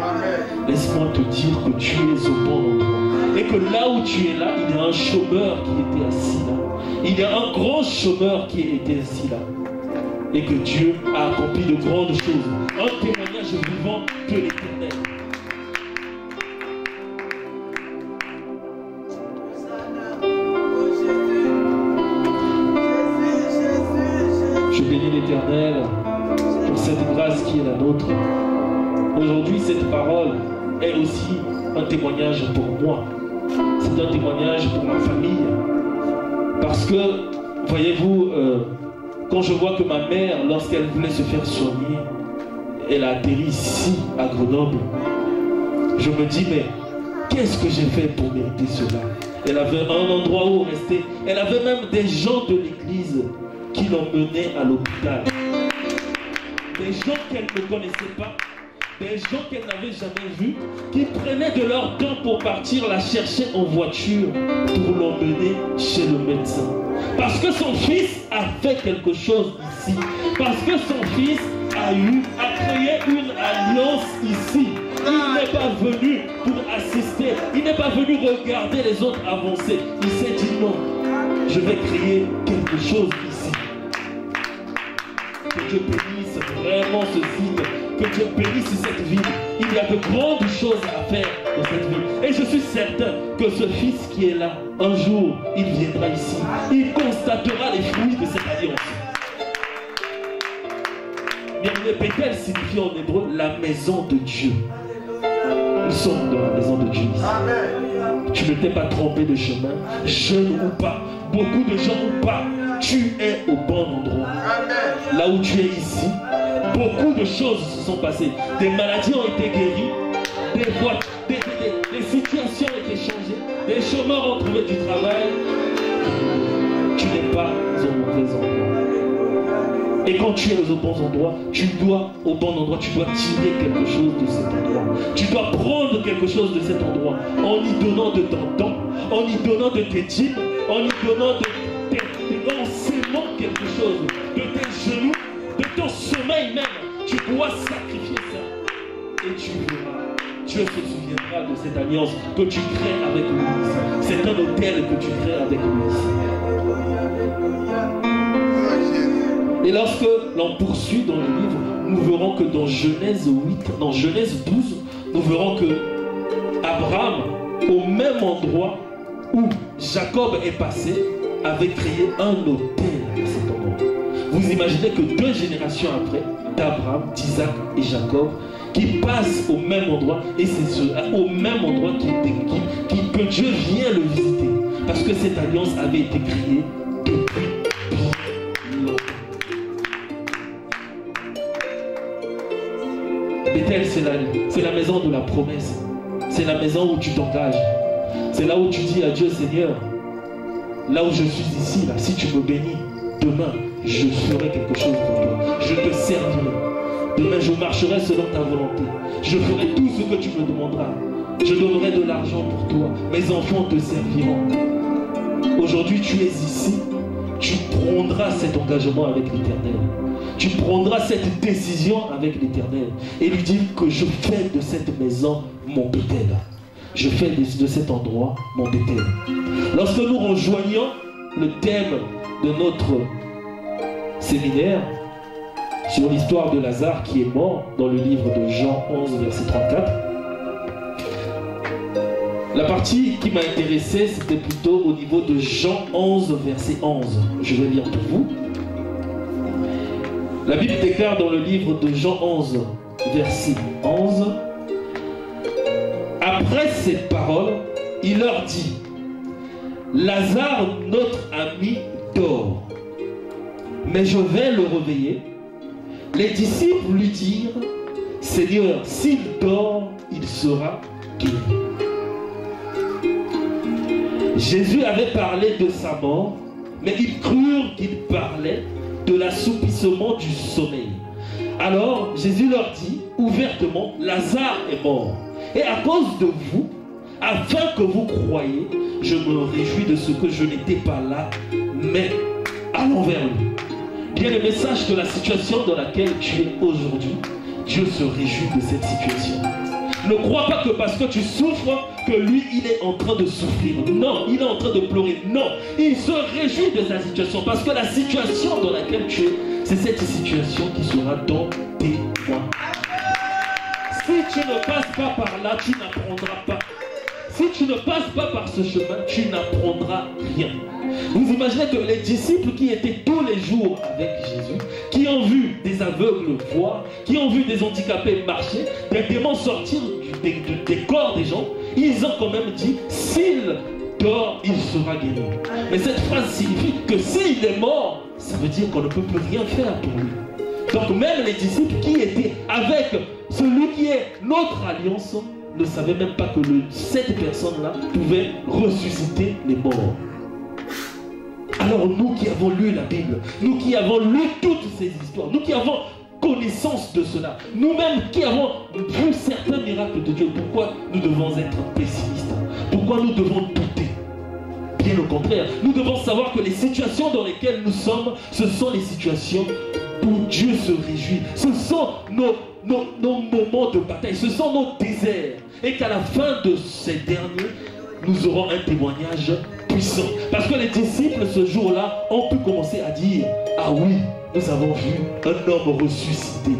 Laisse-moi te dire que tu es au bon endroit. Et que là où tu es là, il y a un chômeur qui était assis là. Il y a un grand chômeur qui était assis là. Et que Dieu a accompli de grandes choses. Un témoignage vivant de l'Éternel. Je bénis l'Éternel pour cette grâce qui est la nôtre. Aujourd'hui, cette parole est aussi un témoignage pour moi. C'est un témoignage pour ma famille. Parce que, voyez-vous, quand je vois que ma mère, lorsqu'elle voulait se faire soigner, elle a atterri ici, à Grenoble, je me dis, mais qu'est-ce que j'ai fait pour mériter cela? Elle avait un endroit où rester. Elle avait même des gens de l'église qui l'emmenaient à l'hôpital. Des gens qu'elle ne connaissait pas, des gens qu'elle n'avait jamais vus, qui prenaient de leur temps pour partir la chercher en voiture pour l'emmener chez le médecin. Parce que son fils a fait quelque chose ici. Parce que son fils a créé une alliance ici. Il n'est pas venu pour assister. Il n'est pas venu regarder les autres avancer. Il s'est dit non, je vais créer quelque chose ici. Que Dieu bénisse vraiment ce site. Que Dieu bénisse cette ville. Il y a de grandes choses à faire dans cette ville. Et je suis certain que ce fils qui est là, un jour, il viendra ici. Il constatera les fruits de cette alliance. Bien, Bethel signifie en hébreu la maison de Dieu. Nous sommes dans la maison de Dieu ici. Tu ne t'es pas trompé de chemin, jeune ou pas, beaucoup de gens ou pas, tu es au bon endroit. Là où tu es ici, beaucoup de choses se sont passées. Des maladies ont été guéries, des situations ont été changées, des chômeurs ont trouvé du travail. Tu n'es pas au mauvais endroit. Et quand tu es aux bons endroits, tu dois tirer quelque chose de cet endroit. Tu dois prendre quelque chose de cet endroit en y donnant de ton temps, en y donnant de tes dîmes, en y donnant de tes renseignements quelque chose, de tes genoux, de ton sommeil même. Tu dois sacrifier ça. Et tu verras. Dieu se souviendra de cette alliance que tu crées avec lui. C'est un hôtel que tu crées avec lui. Et lorsque l'on poursuit dans le livre, nous verrons que dans Genèse 12, nous verrons que Abraham, au même endroit où Jacob est passé, avait créé un hôtel à cet endroit. Vous imaginez que 2 générations après, d'Abraham, d'Isaac et Jacob, qui passent au même endroit, et c'est au même endroit que Dieu vient le visiter. Parce que cette alliance avait été créée depuis longtemps. Bethel, c'est la maison de la promesse. C'est la maison où tu t'engages. C'est là où tu dis à Dieu, Seigneur, là où je suis ici, là, si tu me bénis, demain, je ferai quelque chose pour toi. Je te servirai. Demain, je marcherai selon ta volonté. Je ferai tout ce que tu me demanderas. Je donnerai de l'argent pour toi. Mes enfants te serviront. Aujourd'hui, tu es ici. Tu prendras cet engagement avec l'Éternel. Tu prendras cette décision avec l'Éternel. Et lui dire que je fais de cette maison mon Bethel. Je fais de cet endroit mon Bethel. Lorsque nous rejoignons le thème de notre séminaire sur l'histoire de Lazare qui est mort dans le livre de Jean 11, verset 34, la partie qui m'a intéressé, c'était plutôt au niveau de Jean 11, verset 11. Je vais lire pour vous. La Bible déclare dans le livre de Jean 11, verset 11, après ces paroles, il leur dit, Lazare, notre ami, dort, mais je vais le réveiller. Les disciples lui dirent, Seigneur, s'il dort, il sera guéri. Jésus avait parlé de sa mort, mais ils crurent qu'il parlait de l'assoupissement du sommeil. Alors Jésus leur dit ouvertement, Lazare est mort. Et à cause de vous, afin que vous croyiez, je me réjouis de ce que je n'étais pas là, mais allons vers lui. Bien, le message de la situation dans laquelle tu es aujourd'hui, Dieu se réjouit de cette situation. Ne crois pas que parce que tu souffres, que lui, il est en train de souffrir. Non, il est en train de pleurer. Non, il se réjouit de sa situation. Parce que la situation dans laquelle tu es, c'est cette situation qui sera dans tes mains. Si tu ne passes pas par là, tu n'apprendras pas. Si tu ne passes pas par ce chemin, tu n'apprendras rien. Vous imaginez que les disciples qui étaient tous les jours avec Jésus, qui ont vu des aveugles voir, qui ont vu des handicapés marcher, des démons sortir des corps des gens, ils ont quand même dit, s'il dort, il sera guéri. Mais cette phrase signifie que s'il est mort, ça veut dire qu'on ne peut plus rien faire pour lui. Donc même les disciples qui étaient avec celui qui est notre alliance ne savaient même pas que cette personne-là pouvait ressusciter les morts. Alors nous qui avons lu la Bible, nous qui avons lu toutes ces histoires, nous qui avons connaissance de cela, nous-mêmes qui avons vu certains miracles de Dieu, pourquoi nous devons être pessimistes? Pourquoi nous devons douter? Bien au contraire, nous devons savoir que les situations dans lesquelles nous sommes, ce sont les situations où Dieu se réjouit. Ce sont nos moments de bataille, ce sont nos déserts. Et qu'à la fin de ces derniers, nous aurons un témoignage puissant. Parce que les disciples, ce jour-là, ont pu commencer à dire, ah oui, nous avons vu un homme ressuscité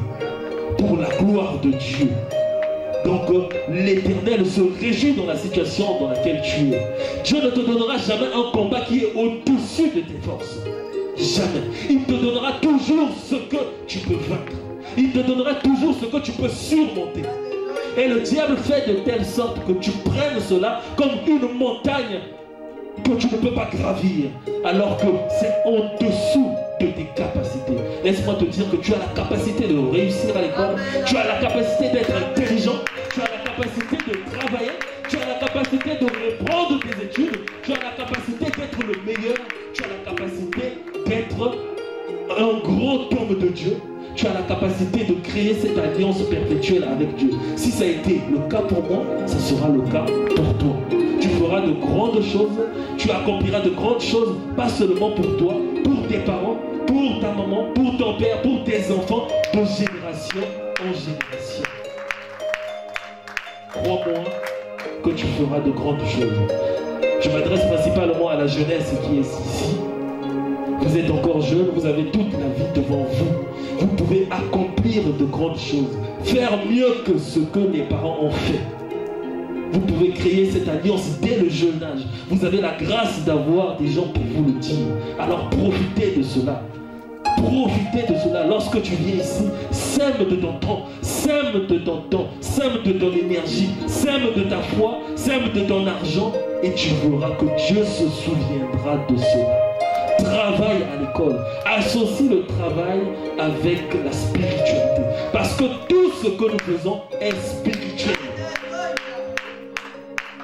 pour la gloire de Dieu. Donc l'Éternel se réjouit dans la situation dans laquelle tu es. Dieu ne te donnera jamais un combat qui est au-dessus de tes forces. Jamais. Il te donnera toujours ce que tu peux vaincre. Il te donnera toujours ce que tu peux surmonter. Et le diable fait de telle sorte que tu prennes cela comme une montagne que tu ne peux pas gravir, alors que c'est en dessous de tes capacités. Laisse-moi te dire que tu as la capacité de réussir à l'école, tu as la capacité d'être intelligent, tu as la capacité de travailler, tu as la capacité de reprendre tes études, tu as la capacité d'être le meilleur, tu as la capacité d'être un gros homme de Dieu. Tu as la capacité de créer cette alliance perpétuelle avec Dieu. Si ça a été le cas pour moi, ça sera le cas pour toi. Tu feras de grandes choses, tu accompliras de grandes choses, pas seulement pour toi, pour tes parents, pour ta maman, pour ton père, pour tes enfants, de génération en génération. Crois-moi que tu feras de grandes choses. Je m'adresse principalement à la jeunesse qui est ici. Vous êtes encore jeune, vous avez toute la vie devant vous. Vous pouvez accomplir de grandes choses, faire mieux que ce que les parents ont fait. Vous pouvez créer cette alliance dès le jeune âge. Vous avez la grâce d'avoir des gens pour vous le dire. Alors profitez de cela. Profitez de cela. Lorsque tu viens ici, sème de ton temps, sème de ton temps, sème de ton énergie, sème de ta foi, sème de ton argent, et tu verras que Dieu se souviendra de cela. Travaille à l'école, associe le travail avec la spiritualité, parce que tout ce que nous faisons est spirituel.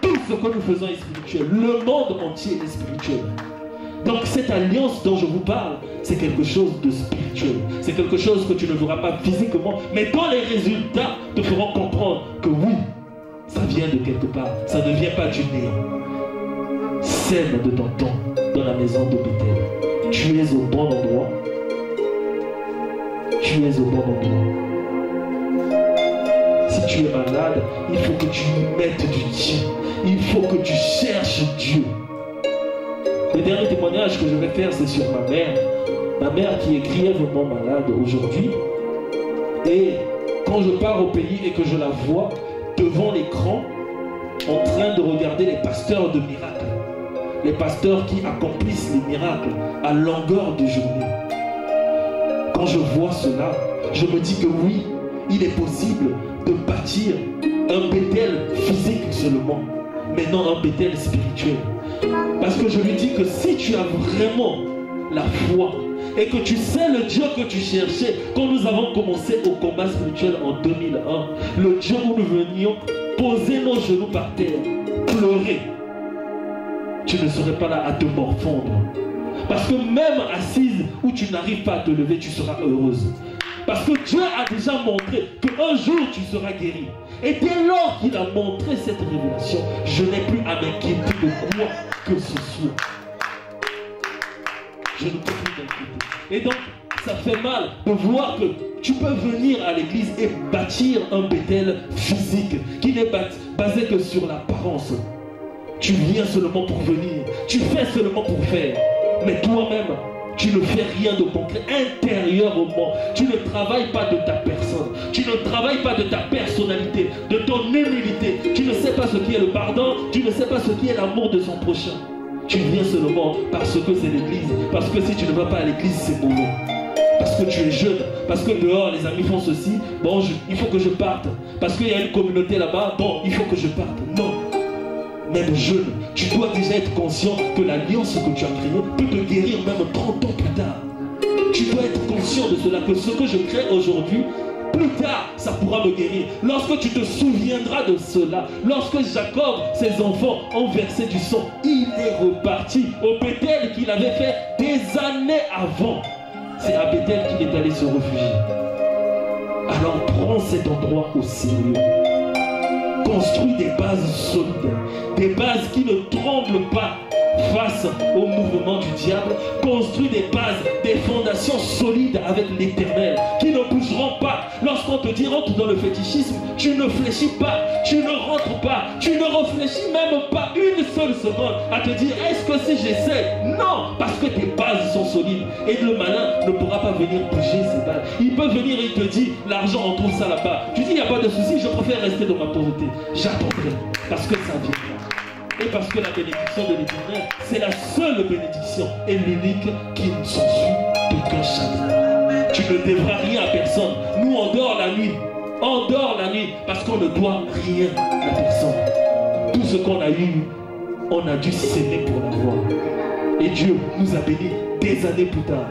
Tout ce que nous faisons est spirituel. Le monde entier est spirituel. Donc cette alliance dont je vous parle, c'est quelque chose de spirituel. C'est quelque chose que tu ne verras pas physiquement, mais dont les résultats te feront comprendre que oui, ça vient de quelque part, ça ne vient pas du néant. Sème de ton temps dans la maison de Bethel. Tu es au bon endroit. Tu es au bon endroit. Si tu es malade, il faut que tu mettes du Dieu. Il faut que tu cherches Dieu. Le dernier témoignage que je vais faire, c'est sur ma mère. Ma mère qui est grièvement malade aujourd'hui. Et quand je pars au pays et que je la vois devant l'écran, en train de regarder les pasteurs de miracles, les pasteurs qui accomplissent les miracles à longueur de journée. Quand je vois cela, je me dis que oui, il est possible de bâtir un Bethel physique seulement, mais non un Bethel spirituel. Parce que je lui dis que si tu as vraiment la foi et que tu sais le Dieu que tu cherchais quand nous avons commencé au combat spirituel en 2001, le Dieu où nous venions poser nos genoux par terre, pleurer, tu ne serais pas là à te morfondre. Parce que même assise où tu n'arrives pas à te lever, tu seras heureuse. Parce que Dieu a déjà montré qu'un jour tu seras guéri. Et dès lors qu'il a montré cette révélation, je n'ai plus à m'inquiéter de quoi que ce soit. Je ne peux plus m'inquiéter. Et donc, ça fait mal de voir que tu peux venir à l'église et bâtir un Bethel physique qui n'est basé que sur l'apparence. Tu viens seulement pour venir, tu fais seulement pour faire, mais toi-même, tu ne fais rien de concret intérieurement. Tu ne travailles pas de ta personne, tu ne travailles pas de ta personnalité, de ton humilité. Tu ne sais pas ce qui est le pardon, tu ne sais pas ce qui est l'amour de son prochain. Tu viens seulement parce que c'est l'église. Parce que si tu ne vas pas à l'église, c'est mauvais. Parce que tu es jeune. Parce que dehors, les amis font ceci. Bon, il faut que je parte. Parce qu'il y a une communauté là-bas. Bon, il faut que je parte. Non. Même jeune, tu dois déjà être conscient que l'alliance que tu as créée peut te guérir même 30 ans plus tard. Tu dois être conscient de cela, que ce que je crée aujourd'hui, plus tard, ça pourra me guérir. Lorsque tu te souviendras de cela, lorsque Jacob, ses enfants, ont versé du sang, il est reparti au Bethel qu'il avait fait des années avant. C'est à Bethel qu'il est allé se réfugier. Alors prends cet endroit au sérieux. Construis des bases solides, des bases qui ne tremblent pas face au mouvement du diable. Construis des bases, des fondations solides avec l'Éternel, qui ne bougeront pas. Lorsqu'on te dit rentre dans le fétichisme, tu ne fléchis pas, tu ne rentres pas, tu ne réfléchis même pas une seule seconde à te dire est-ce que si j'essaie? Non, parce que tes bases sont solides et le malin ne pourra pas venir bouger ces bases. Il peut venir et il te dit l'argent on trouve ça là-bas. Tu dis il n'y a pas de souci, je préfère rester dans ma pauvreté. J'attendrai parce que ça viendra. Et parce que la bénédiction de l'Éternel, c'est la seule bénédiction et l'unique qui ne s'ensuit d'aucun chagrin. Tu ne devras rien à personne. Nous, on dort la nuit. On dort la nuit parce qu'on ne doit rien à personne. Tout ce qu'on a eu, on a dû s'aimer pour l'avoir. Et Dieu nous a bénis des années plus tard.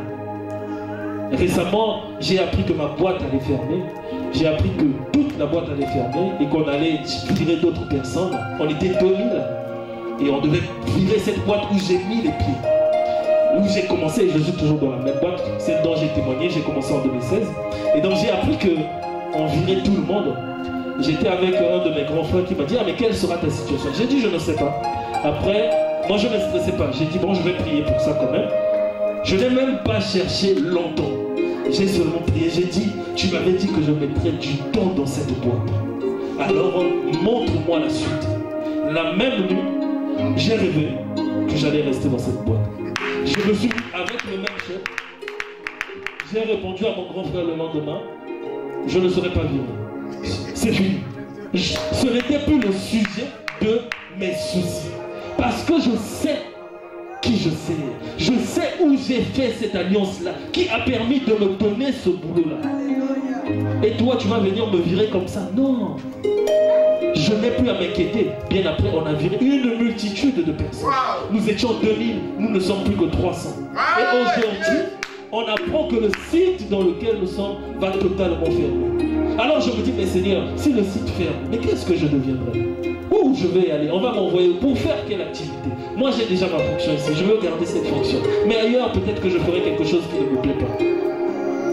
Récemment, j'ai appris que ma boîte allait fermer. J'ai appris que toute la boîte allait fermer et qu'on allait virer d'autres personnes. On était 2000. Et on devait virer cette boîte où j'ai mis les pieds. Où j'ai commencé, je suis toujours dans la même boîte, celle dont j'ai témoigné, j'ai commencé en 2016. Et donc j'ai appris qu'on virait tout le monde. J'étais avec un de mes grands frères qui m'a dit, ah mais quelle sera ta situation? J'ai dit, je ne sais pas. Après, moi je ne stressais pas. J'ai dit, bon, je vais prier pour ça quand même. Je n'ai même pas cherché longtemps. J'ai seulement prié, j'ai dit, tu m'avais dit que je mettrais du temps dans cette boîte. Alors, montre-moi la suite. La même nuit, j'ai rêvé que j'allais rester dans cette boîte. Je me suis dit avec le même chef. J'ai répondu à mon grand frère le lendemain, je ne serai pas viré. C'est fini. Ce n'était plus le sujet de mes soucis. Parce que je sais qui je sais. Je sais où j'ai fait cette alliance-là, qui a permis de me donner ce boulot-là. Et toi, tu vas venir me virer comme ça? Non. Je n'ai plus à m'inquiéter. Bien après, on a viré une multitude de personnes. Nous étions 2000, nous ne sommes plus que 300. Et aujourd'hui, on apprend que le site dans lequel nous sommes va totalement fermer. Alors je me dis, mais Seigneur, si le site ferme, mais qu'est-ce que je deviendrai? Où je vais aller? On va m'envoyer pour faire quelle activité? Moi, j'ai déjà ma fonction ici. Je veux garder cette fonction. Mais ailleurs, peut-être que je ferai quelque chose qui ne me plaît pas.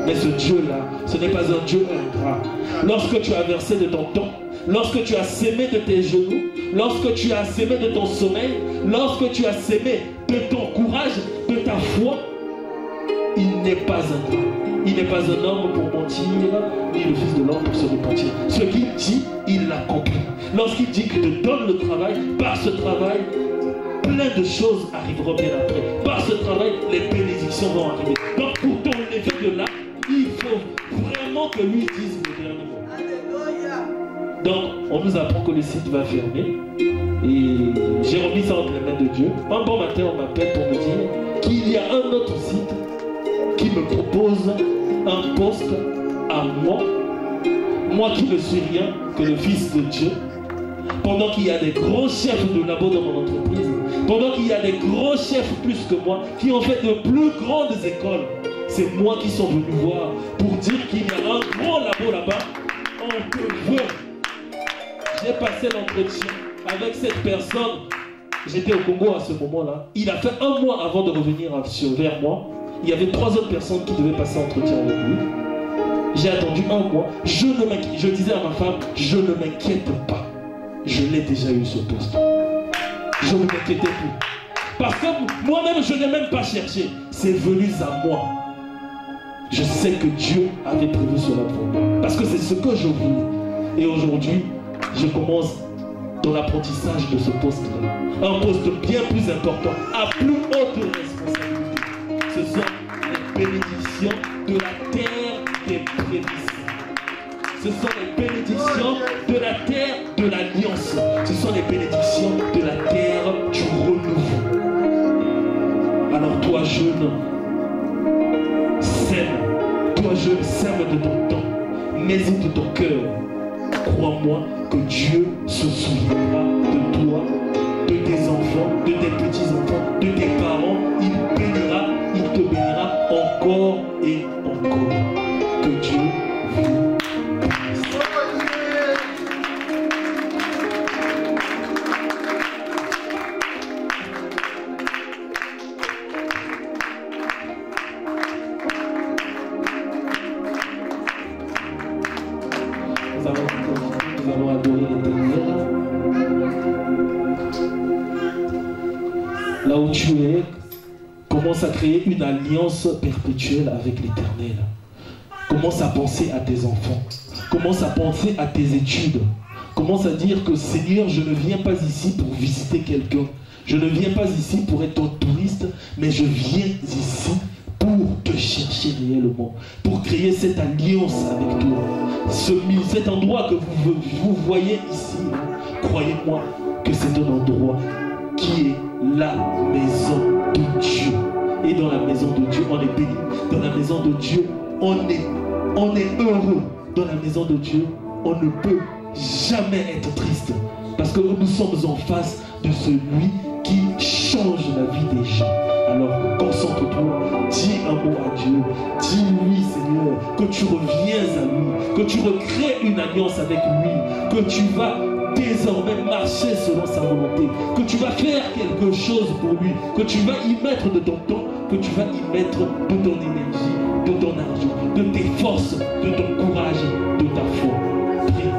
Mais ce Dieu-là, ce n'est pas un Dieu ingrat. Lorsque tu as versé de ton temps, lorsque tu as sémé de tes genoux, lorsque tu as sémé de ton sommeil, lorsque tu as sémé de ton courage, de ta foi, il n'est pas ingrat. Il n'est pas un homme pour mentir, ni le fils de l'homme pour se repentir. Ce qu'il dit, il l'accomplit. Lorsqu'il dit qu'il te donne le travail, par ce travail, plein de choses arriveront bien après. Par ce travail, les bénédictions vont arriver. Donc pour ton lever de là, il faut vraiment que lui dise le dernier mot. Donc on nous apprend que le site va fermer. Et j'ai remis ça entre les mains de Dieu. Un bon matin, on m'appelle pour me dire qu'il y a un autre site qui me propose un poste à moi qui ne suis rien que le Fils de Dieu, pendant qu'il y a des gros chefs de labo dans mon entreprise, pendant qu'il y a des gros chefs plus que moi, qui ont fait de plus grandes écoles. C'est moi qui sont venus voir pour dire qu'il y a un grand labo là-bas, on te veut. J'ai passé l'entretien avec cette personne, j'étais au Congo à ce moment-là, il a fait 1 mois avant de revenir vers moi. Il y avait 3 autres personnes qui devaient passer entretien avec lui. J'ai attendu 1 mois. Je disais à ma femme, je ne m'inquiète pas. Je l'ai déjà eu ce poste. Je ne m'inquiétais plus. Parce que moi-même, je n'ai même pas cherché. C'est venu à moi. Je sais que Dieu avait prévu cela pour moi. Parce que c'est ce que je voulais. Et aujourd'hui, je commence dans l'apprentissage de ce poste-là. Un poste bien plus important, à plus haute responsabilité. Ce sont les bénédictions de la terre des prémices. Ce sont les bénédictions de la terre de l'alliance. Ce sont les bénédictions de la terre du renouveau. Alors toi jeune, sème de ton temps, mets-y de ton cœur. Crois-moi que Dieu se souviendra de toi, de tes enfants, de tes petits-enfants, de tes parents. Il te bénira encore et encore. Que Dieu vous bénisse. Nous allons adorer l'Éternel. Là où tu es, commence à créer une alliance perpétuelle avec l'Éternel. Commence à penser à tes enfants. Commence à penser à tes études. Commence à dire que Seigneur, je ne viens pas ici pour visiter quelqu'un. Je ne viens pas ici pour être un touriste, mais je viens ici pour te chercher réellement, pour créer cette alliance avec toi. Cet endroit que vous voyez ici, croyez-moi que c'est un endroit qui est la maison de Dieu. Et dans la maison de Dieu, on est béni. Dans la maison de Dieu, on est heureux. Dans la maison de Dieu, on ne peut jamais être triste. Parce que nous sommes en face de celui qui change la vie des gens. Alors, concentre-toi, dis un mot à Dieu, dis-lui Seigneur, que tu reviens à lui, que tu recrées une alliance avec lui, que tu vas désormais marcher selon sa volonté, que tu vas faire quelque chose pour lui, que tu vas y mettre de ton temps, que tu vas y mettre de ton énergie, de ton argent, de tes forces, de ton courage, de ta foi. Prie.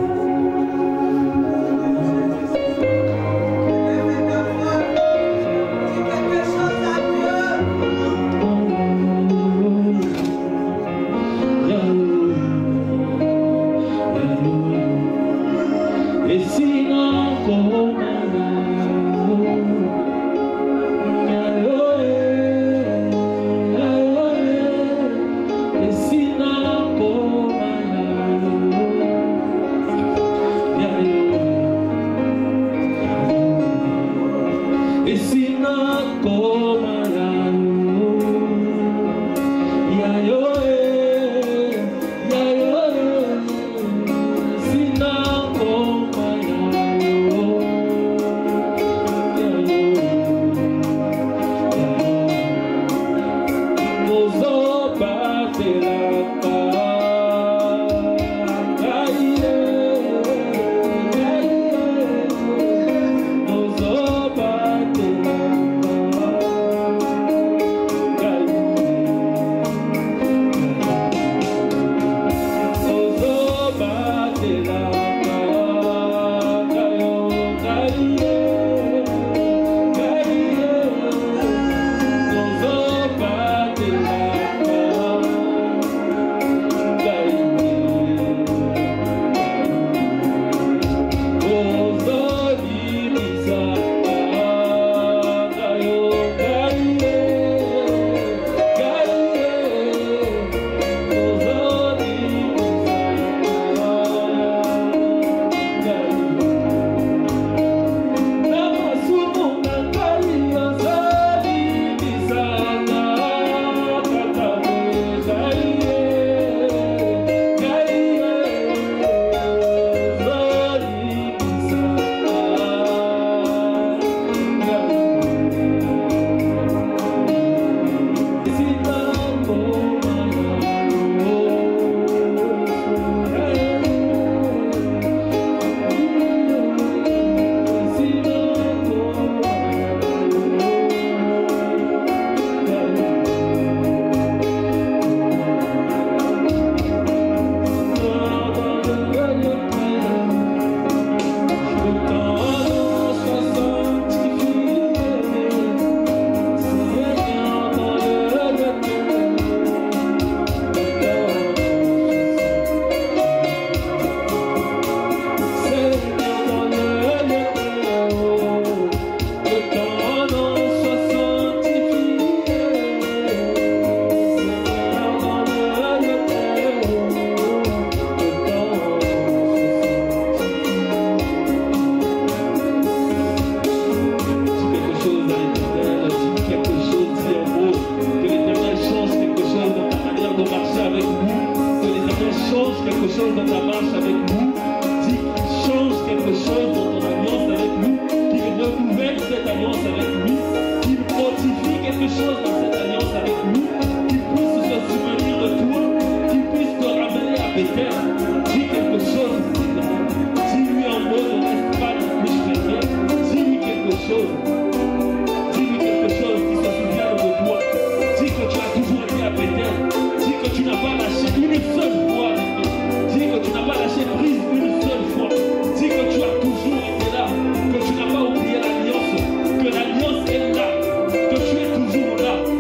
chose dans ta marche avec nous. Dis qu'il change quelque chose dans ton alliance avec nous, qu'il renouvelle cette alliance avec nous, qu'il modifie quelque chose dans cette alliance avec nous, qu'il puisse se souvenir de toi, qu'il puisse te ramener à Bethel. Dis quelque chose. Dis-lui en mot, ne reste pas non plus chrétien. Dis-lui quelque chose. Dis-lui quelque chose qui se souvienne de toi. Dis que tu as toujours été à Bethel. Dis que tu n'as pas lâché une seule fois. Dis que tu n'as pas lâché prise une seule fois. Dis que tu as toujours été là. Que tu n'as pas oublié l'alliance. Que l'alliance est là. Que tu es toujours là.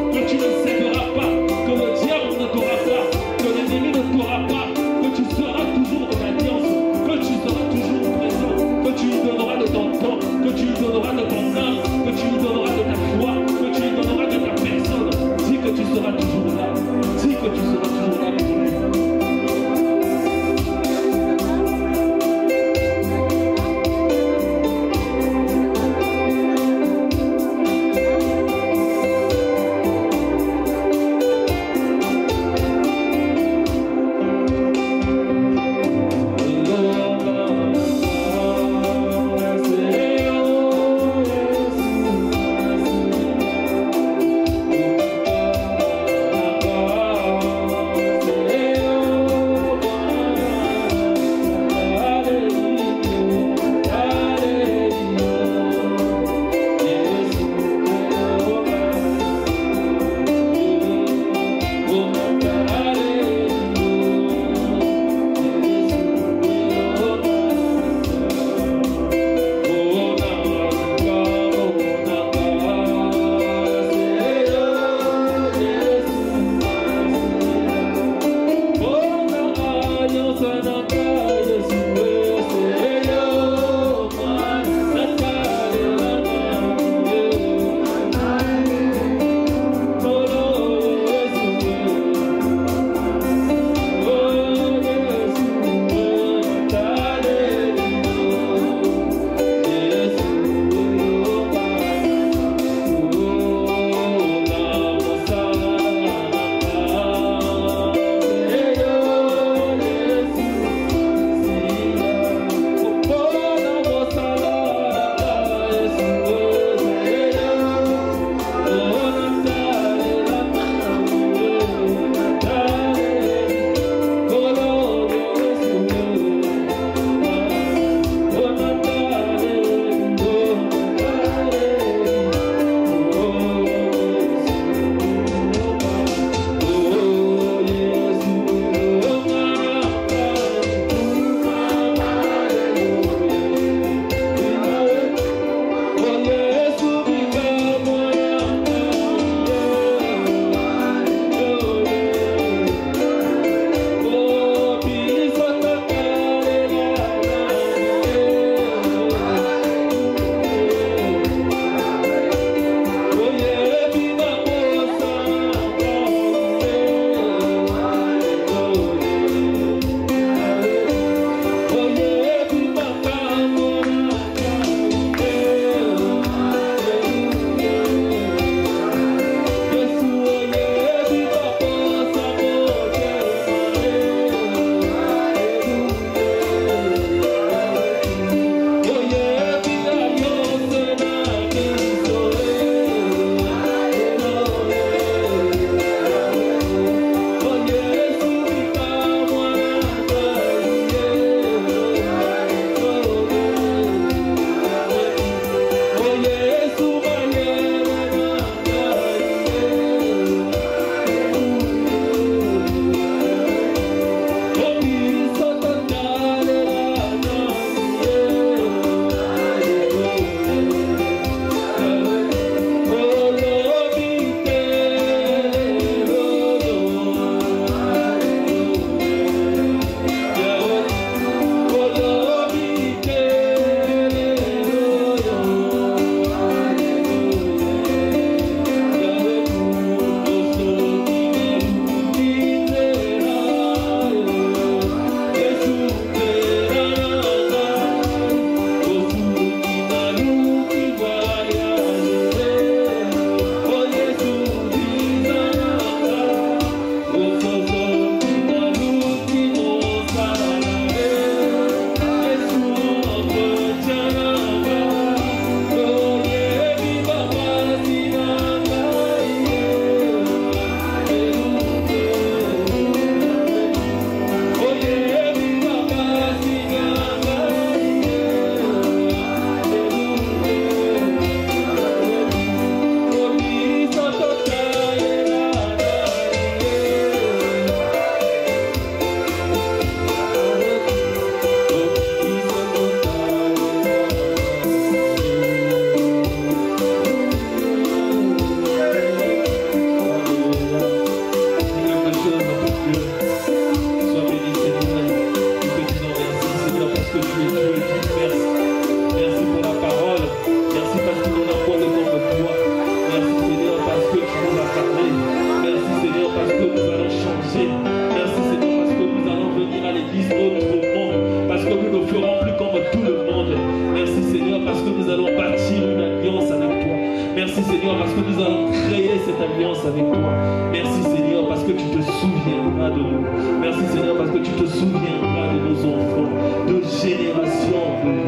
Merci Seigneur parce que nous allons créer cette alliance avec toi. Merci Seigneur parce que tu te souviendras de nous. Merci Seigneur parce que tu te souviendras de nos enfants, de génération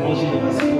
en génération.